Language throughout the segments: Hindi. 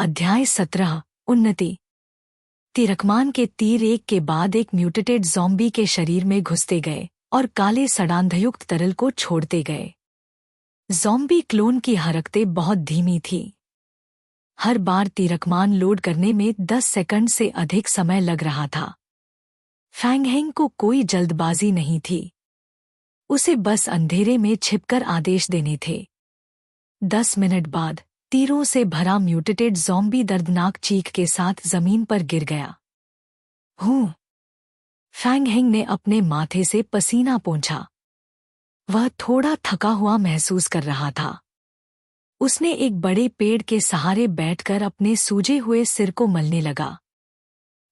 अध्याय 17 उन्नति। तिरकमान के तीर एक के बाद एक म्यूटेटेड ज़ॉम्बी के शरीर में घुसते गए और काले सड़ांधयुक्त तरल को छोड़ते गए। ज़ॉम्बी क्लोन की हरकतें बहुत धीमी थीं। हर बार तिरकमान लोड करने में 10 सेकंड से अधिक समय लग रहा था। फैंग हेंग को कोई जल्दबाजी नहीं थी। उसे बस अंधेरे में छिपकर आदेश देने थे। 10 मिनट बाद तीरों से भरा म्यूटेटेड ज़ॉम्बी दर्दनाक चीख के साथ जमीन पर गिर गया। हूँ। फैंग हेंग ने अपने माथे से पसीना पोंछा। वह थोड़ा थका हुआ महसूस कर रहा था। उसने एक बड़े पेड़ के सहारे बैठकर अपने सूजे हुए सिर को मलने लगा।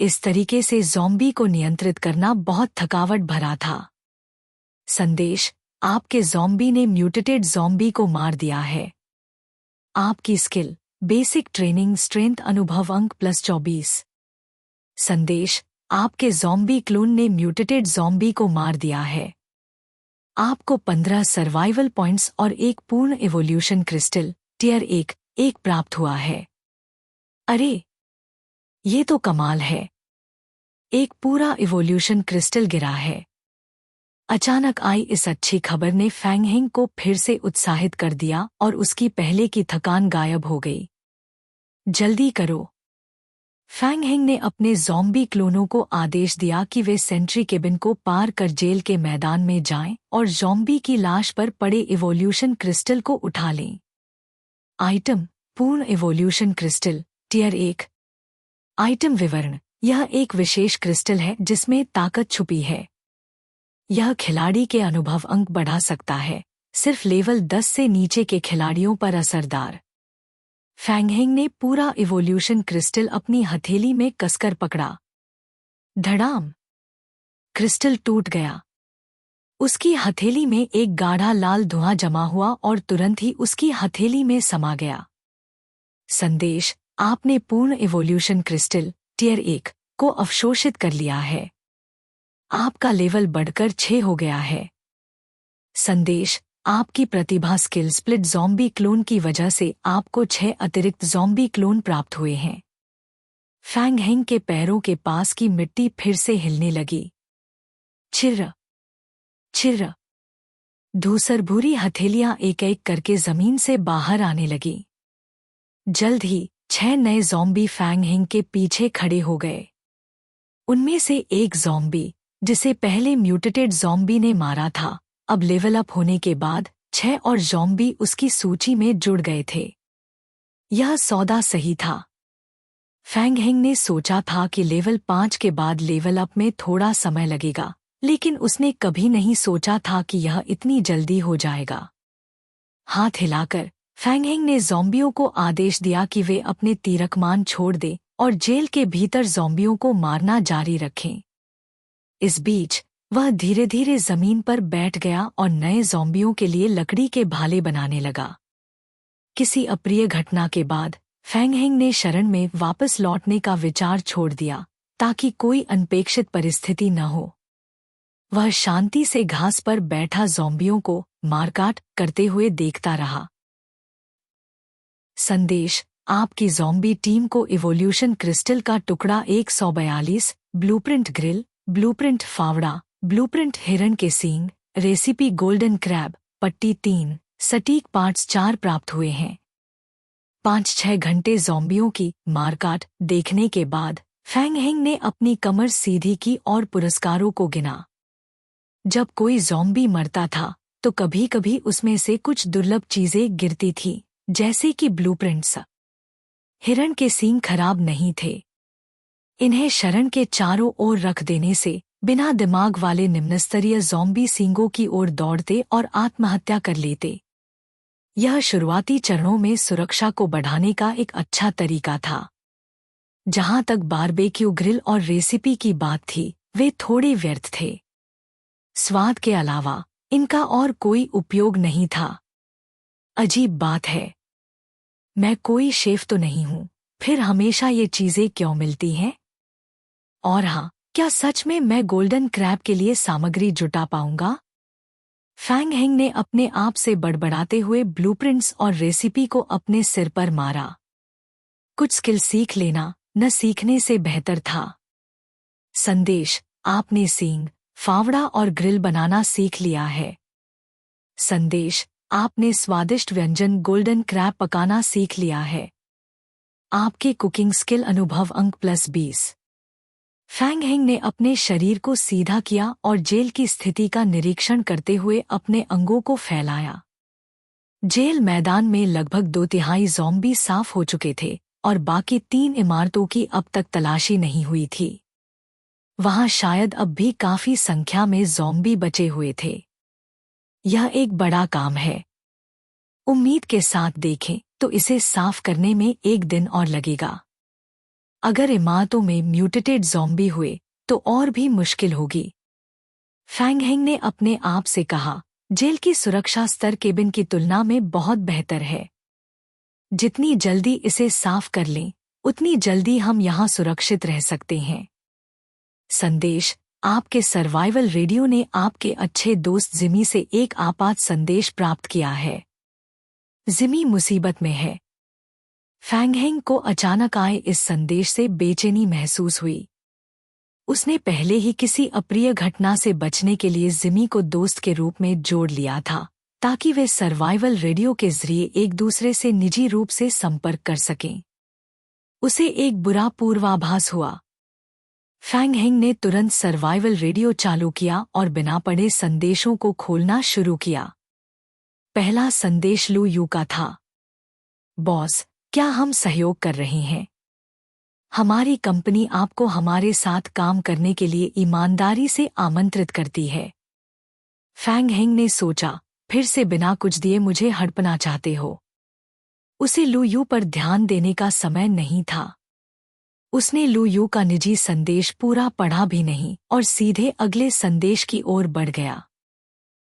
इस तरीके से ज़ॉम्बी को नियंत्रित करना बहुत थकावट भरा था। संदेश: आपके ज़ॉम्बी ने म्यूटेटेड ज़ॉम्बी को मार दिया है। आपकी स्किल: बेसिक ट्रेनिंग स्ट्रेंथ अनुभव अंक +24। संदेश: आपके ज़ॉम्बी क्लोन ने म्यूटेटेड ज़ॉम्बी को मार दिया है। आपको 15 सर्वाइवल पॉइंट्स और एक पूर्ण इवोल्यूशन क्रिस्टल टियर 1 प्राप्त हुआ है। अरे, ये तो कमाल है। एक पूरा इवोल्यूशन क्रिस्टल गिरा है। अचानक आई इस अच्छी खबर ने फैंग हेंग को फिर से उत्साहित कर दिया और उसकी पहले की थकान गायब हो गई। जल्दी करो। फैंग हेंग ने अपने ज़ॉम्बी क्लोनों को आदेश दिया कि वे सेंट्री केबिन को पार कर जेल के मैदान में जाएं और ज़ॉम्बी की लाश पर पड़े इवोल्यूशन क्रिस्टल को उठा लें। आइटम: पूर्ण इवोल्यूशन क्रिस्टल टियर 1। आइटम विवरण: यह एक विशेष क्रिस्टल है जिसमें ताकत छुपी है। यह खिलाड़ी के अनुभव अंक बढ़ा सकता है। सिर्फ लेवल 10 से नीचे के खिलाड़ियों पर असरदार। फैंग हेंग ने पूरा इवोल्यूशन क्रिस्टल अपनी हथेली में कसकर पकड़ा। धड़ाम! क्रिस्टल टूट गया। उसकी हथेली में एक गाढ़ा लाल धुआं जमा हुआ और तुरंत ही उसकी हथेली में समा गया। संदेश: आपने पूर्ण इवोल्यूशन क्रिस्टल टियर 1 को अवशोषित कर लिया है। आपका लेवल बढ़कर 6 हो गया है। संदेश: आपकी प्रतिभा स्किल स्प्लिट ज़ॉम्बी क्लोन की वजह से आपको 6 अतिरिक्त ज़ॉम्बी क्लोन प्राप्त हुए हैं। फैंग हेंग के पैरों के पास की मिट्टी फिर से हिलने लगी। छिर्र छिर्र। धूसर भूरी हथेलियां एक एक करके जमीन से बाहर आने लगी। जल्द ही 6 नए ज़ॉम्बी फैंग हेंग के पीछे खड़े हो गए। उनमें से एक ज़ॉम्बी, जिसे पहले म्यूटेटेड ज़ॉम्बी ने मारा था, अब लेवल अप होने के बाद 6 और ज़ॉम्बी उसकी सूची में जुड़ गए थे। यह सौदा सही था। फैंग हेंग ने सोचा था कि लेवल 5 के बाद लेवल अप में थोड़ा समय लगेगा, लेकिन उसने कभी नहीं सोचा था कि यह इतनी जल्दी हो जाएगा। हाथ हिलाकर फैंग हेंग ने ज़ॉम्बियों को आदेश दिया कि वे अपने तीरकमान छोड़ दें और जेल के भीतर ज़ॉम्बियों को मारना जारी रखें। इस बीच वह धीरे धीरे जमीन पर बैठ गया और नए ज़ॉम्बियों के लिए लकड़ी के भाले बनाने लगा। किसी अप्रिय घटना के बाद फैंग हेंग ने शरण में वापस लौटने का विचार छोड़ दिया ताकि कोई अनपेक्षित परिस्थिति न हो। वह शांति से घास पर बैठा ज़ॉम्बियों को मारकाट करते हुए देखता रहा। संदेश: आपकी ज़ॉम्बी टीम को इवोल्यूशन क्रिस्टल का टुकड़ा 142, ब्लूप्रिंट ग्रिल, ब्लूप्रिंट फावड़ा, ब्लूप्रिंट हिरन के सींग, रेसिपी गोल्डन क्रैब, पट्टी 3, सटीक पार्ट्स 4 प्राप्त हुए हैं। 5-6 घंटे ज़ॉम्बियों की मारकाट देखने के बाद फैंग हेंग ने अपनी कमर सीधी की और पुरस्कारों को गिना। जब कोई ज़ॉम्बी मरता था तो कभी कभी उसमें से कुछ दुर्लभ चीजें गिरती थीं, जैसे कि ब्लूप्रिंट्स। हिरन के सींग खराब नहीं थे। इन्हें शरण के चारों ओर रख देने से बिना दिमाग वाले निम्नस्तरीय ज़ॉम्बी सींगों की ओर दौड़ते और आत्महत्या कर लेते। यह शुरुआती चरणों में सुरक्षा को बढ़ाने का एक अच्छा तरीका था। जहां तक बारबेक्यू ग्रिल और रेसिपी की बात थी, वे थोड़े व्यर्थ थे। स्वाद के अलावा इनका और कोई उपयोग नहीं था। अजीब बात है, मैं कोई शेफ तो नहीं हूं, फिर हमेशा ये चीजें क्यों मिलती हैं? और हाँ, क्या सच में मैं गोल्डन क्रैब के लिए सामग्री जुटा पाऊंगा? फैंग हेंग ने अपने आप से बड़बड़ाते हुए ब्लूप्रिंट्स और रेसिपी को अपने सिर पर मारा। कुछ स्किल सीख लेना न सीखने से बेहतर था। संदेश, आपने सींग, फावड़ा और ग्रिल बनाना सीख लिया है। संदेश, आपने स्वादिष्ट व्यंजन गोल्डन क्रैब पकाना सीख लिया है। आपके कुकिंग स्किल अनुभव अंक +20। फैंग हेंग ने अपने शरीर को सीधा किया और जेल की स्थिति का निरीक्षण करते हुए अपने अंगों को फैलाया। जेल मैदान में लगभग 2/3 ज़ॉम्बी साफ हो चुके थे और बाकी 3 इमारतों की अब तक तलाशी नहीं हुई थी। वहां शायद अब भी काफी संख्या में ज़ॉम्बी बचे हुए थे। यह एक बड़ा काम है। उम्मीद के साथ देखें तो इसे साफ करने में 1 दिन और लगेगा। अगर इमारतों में म्यूटेटेड ज़ॉम्बी हुए तो और भी मुश्किल होगी। फैंग हेंग ने अपने आप से कहा, जेल की सुरक्षा स्तर केबिन की तुलना में बहुत बेहतर है। जितनी जल्दी इसे साफ कर लें, उतनी जल्दी हम यहाँ सुरक्षित रह सकते हैं। संदेश, आपके सर्वाइवल रेडियो ने आपके अच्छे दोस्त जिमी से एक आपात संदेश प्राप्त किया है। जिमी मुसीबत में है। फैंग हेंग को अचानक आए इस संदेश से बेचैनी महसूस हुई। उसने पहले ही किसी अप्रिय घटना से बचने के लिए जिमी को दोस्त के रूप में जोड़ लिया था, ताकि वे सर्वाइवल रेडियो के जरिए एक दूसरे से निजी रूप से संपर्क कर सकें। उसे एक बुरा पूर्वाभास हुआ। फैंग हेंग ने तुरंत सर्वाइवल रेडियो चालू किया और बिना पढ़े संदेशों को खोलना शुरू किया। पहला संदेश लू यू का था। बॉस, क्या हम सहयोग कर रहे हैं? हमारी कंपनी आपको हमारे साथ काम करने के लिए ईमानदारी से आमंत्रित करती है। फैंग हेंग ने सोचा, फिर से बिना कुछ दिए मुझे हड़पना चाहते हो? उसे लू यू पर ध्यान देने का समय नहीं था। उसने लू यू का निजी संदेश पूरा पढ़ा भी नहीं और सीधे अगले संदेश की ओर बढ़ गया।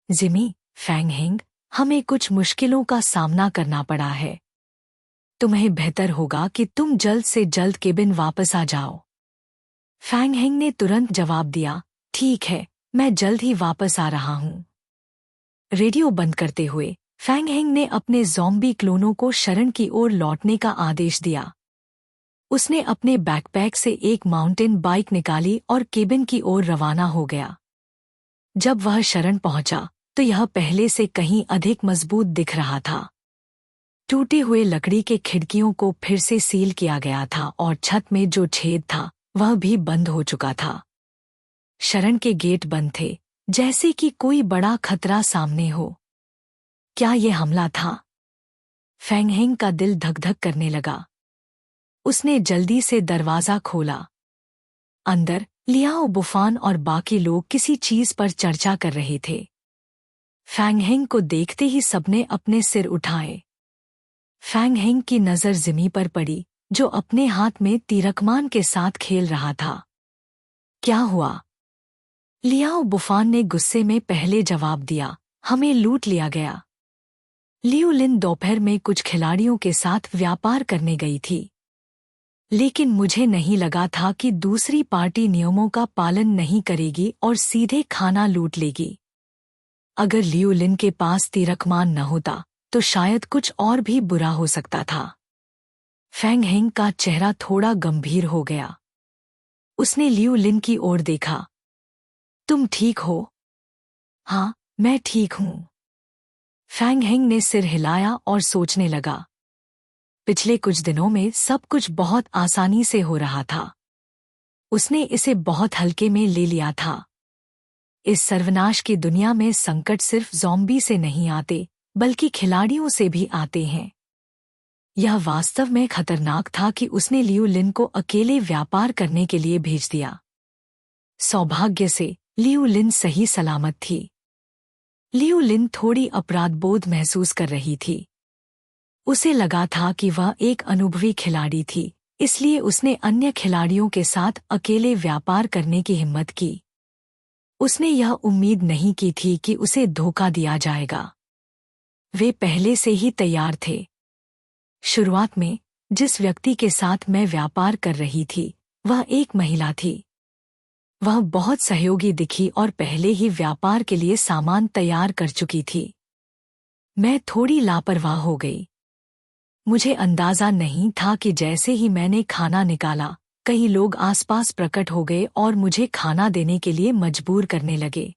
जिमी, फैंग हेंग, हमें कुछ मुश्किलों का सामना करना पड़ा है। तुम्हें बेहतर होगा कि तुम जल्द से जल्द केबिन वापस आ जाओ। फैंग हेंग ने तुरंत जवाब दिया, ठीक है, मैं जल्द ही वापस आ रहा हूँ। रेडियो बंद करते हुए फैंग हेंग ने अपने ज़ॉम्बी क्लोनों को शरण की ओर लौटने का आदेश दिया। उसने अपने बैकपैक से एक माउंटेन बाइक निकाली और केबिन की ओर रवाना हो गया। जब वह शरण पहुंचा तो यह पहले से कहीं अधिक मजबूत दिख रहा था। टूटे हुए लकड़ी के खिड़कियों को फिर से सील किया गया था और छत में जो छेद था वह भी बंद हो चुका था। शरण के गेट बंद थे, जैसे कि कोई बड़ा खतरा सामने हो। क्या यह हमला था? फैंग हेंग का दिल धक धक करने लगा। उसने जल्दी से दरवाजा खोला। अंदर लियाओ बुफान और बाकी लोग किसी चीज पर चर्चा कर रहे थे। फैंग हेंग को देखते ही सबने अपने सिर उठाए। फैंग हेंग की नजर जिमी पर पड़ी, जो अपने हाथ में तीरकमान के साथ खेल रहा था। क्या हुआ? लियाओ बुफान ने गुस्से में पहले जवाब दिया, हमें लूट लिया गया। लियू लिन दोपहर में कुछ खिलाड़ियों के साथ व्यापार करने गई थी, लेकिन मुझे नहीं लगा था कि दूसरी पार्टी नियमों का पालन नहीं करेगी और सीधे खाना लूट लेगी। अगर लियू लिन के पास तीरकमान न होता तो शायद कुछ और भी बुरा हो सकता था। फैंग हेंग का चेहरा थोड़ा गंभीर हो गया। उसने लियू लिन की ओर देखा। तुम ठीक हो? हाँ, मैं ठीक हूँ। फैंग हेंग ने सिर हिलाया और सोचने लगा। पिछले कुछ दिनों में सब कुछ बहुत आसानी से हो रहा था। उसने इसे बहुत हल्के में ले लिया था। इस सर्वनाश की दुनिया में संकट सिर्फ ज़ॉम्बी से नहीं आते, बल्कि खिलाड़ियों से भी आते हैं। यह वास्तव में खतरनाक था कि उसने लियू लिन को अकेले व्यापार करने के लिए भेज दिया। सौभाग्य से लियू लिन सही सलामत थी। लियू लिन थोड़ी अपराधबोध महसूस कर रही थी। उसे लगा था कि वह एक अनुभवी खिलाड़ी थी, इसलिए उसने अन्य खिलाड़ियों के साथ अकेले व्यापार करने की हिम्मत की। उसने यह उम्मीद नहीं की थी कि उसे धोखा दिया जाएगा। वे पहले से ही तैयार थे। शुरुआत में जिस व्यक्ति के साथ मैं व्यापार कर रही थी, वह एक महिला थी। वह बहुत सहयोगी दिखी और पहले ही व्यापार के लिए सामान तैयार कर चुकी थी। मैं थोड़ी लापरवाह हो गई। मुझे अंदाजा नहीं था कि जैसे ही मैंने खाना निकाला, कई लोग आसपास प्रकट हो गए और मुझे खाना देने के लिए मजबूर करने लगे।